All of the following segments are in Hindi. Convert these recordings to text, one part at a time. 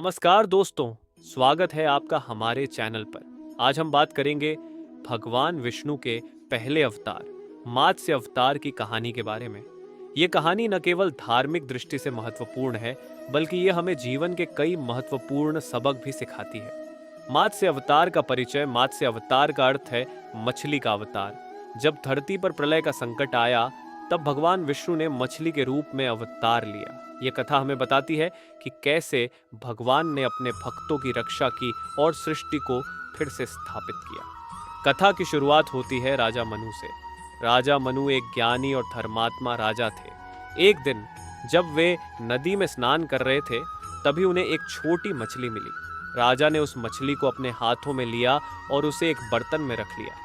नमस्कार दोस्तों, स्वागत है आपका हमारे चैनल पर। आज हम बात करेंगे भगवान विष्णु के पहले अवतार मात्स्य अवतार की कहानी के बारे में। ये कहानी न केवल धार्मिक दृष्टि से महत्वपूर्ण है, बल्कि ये हमें जीवन के कई महत्वपूर्ण सबक भी सिखाती है। मात्स्य अवतार का परिचय। मात्स्य अवतार का अर्थ है मछली का अवतार। जब धरती पर प्रलय का संकट आया, तब भगवान विष्णु ने मछली के रूप में अवतार लिया। ये कथा हमें बताती है कि कैसे भगवान ने अपने भक्तों की रक्षा की और सृष्टि को फिर से स्थापित किया। कथा की शुरुआत होती है राजा मनु से। राजा मनु एक ज्ञानी और धर्मात्मा राजा थे। एक दिन जब वे नदी में स्नान कर रहे थे, तभी उन्हें एक छोटी मछली मिली। राजा ने उस मछली को अपने हाथों में लिया और उसे एक बर्तन में रख लिया।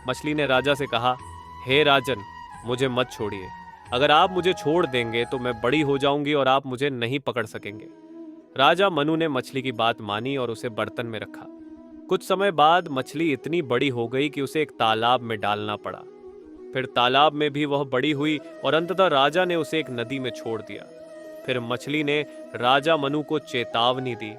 मछली ने राजा से कहा, हे राजन, मुझे मत छोड़िए। अगर आप मुझे छोड़ देंगे तो मैं बड़ी हो जाऊंगी और आप मुझे नहीं पकड़ सकेंगे। राजा मनु ने मछली की बात मानी और उसे बर्तन में रखा। कुछ समय बाद मछली इतनी बड़ी हो गई कि उसे एक तालाब में डालना पड़ा। फिर तालाब में भी वह बड़ी हुई और अंततः राजा ने उसे एक नदी में छोड़ दिया। फिर मछली ने राजा मनु को चेतावनी दी,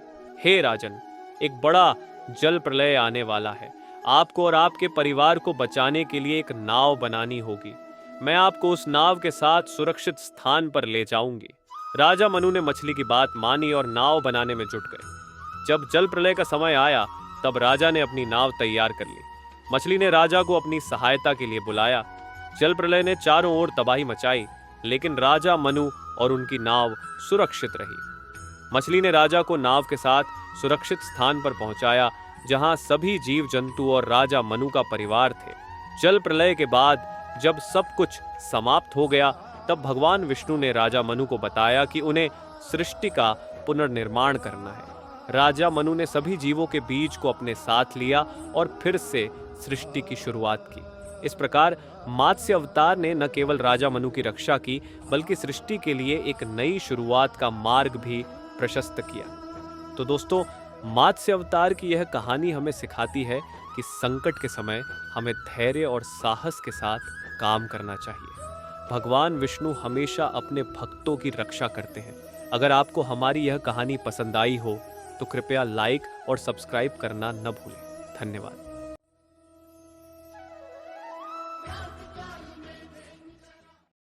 हे राजन, एक बड़ा जल प्रलय आने वाला है। आपको और आपके परिवार को बचाने के लिए एक नाव बनानी होगी। मैं आपको उस नाव के साथ सुरक्षित स्थान पर ले जाऊंगी। राजा मनु ने मछली की बात मानी और नाव बनाने में जुट गए। जब जल प्रलय का समय आया, तब राजा ने अपनी नाव तैयार कर ली। मछली ने राजा को अपनी सहायता के लिए बुलाया। जल प्रलय ने चारों ओर तबाही मचाई, लेकिन राजा मनु और उनकी नाव सुरक्षित रही। मछली ने राजा को नाव के साथ सुरक्षित स्थान पर पहुंचाया, जहां सभी जीव जंतु और राजा मनु का परिवार थे। जल प्रलय के बाद जब सब कुछ समाप्त हो गया, तब भगवान विष्णु ने राजा मनु को बताया कि उन्हें सृष्टि का पुनर्निर्माण करना है। राजा मनु ने सभी जीवों के बीज को अपने साथ लिया और फिर से सृष्टि की शुरुआत की। इस प्रकार मात्स्य अवतार ने न केवल राजा मनु की रक्षा की, बल्कि सृष्टि के लिए एक नई शुरुआत का मार्ग भी प्रशस्त किया। तो दोस्तों, मात्स्य अवतार की यह कहानी हमें सिखाती है कि संकट के समय हमें धैर्य और साहस के साथ काम करना चाहिए। भगवान विष्णु हमेशा अपने भक्तों की रक्षा करते हैं। अगर आपको हमारी यह कहानी पसंद आई हो, तो कृपया लाइक और सब्सक्राइब करना न भूलें। धन्यवाद।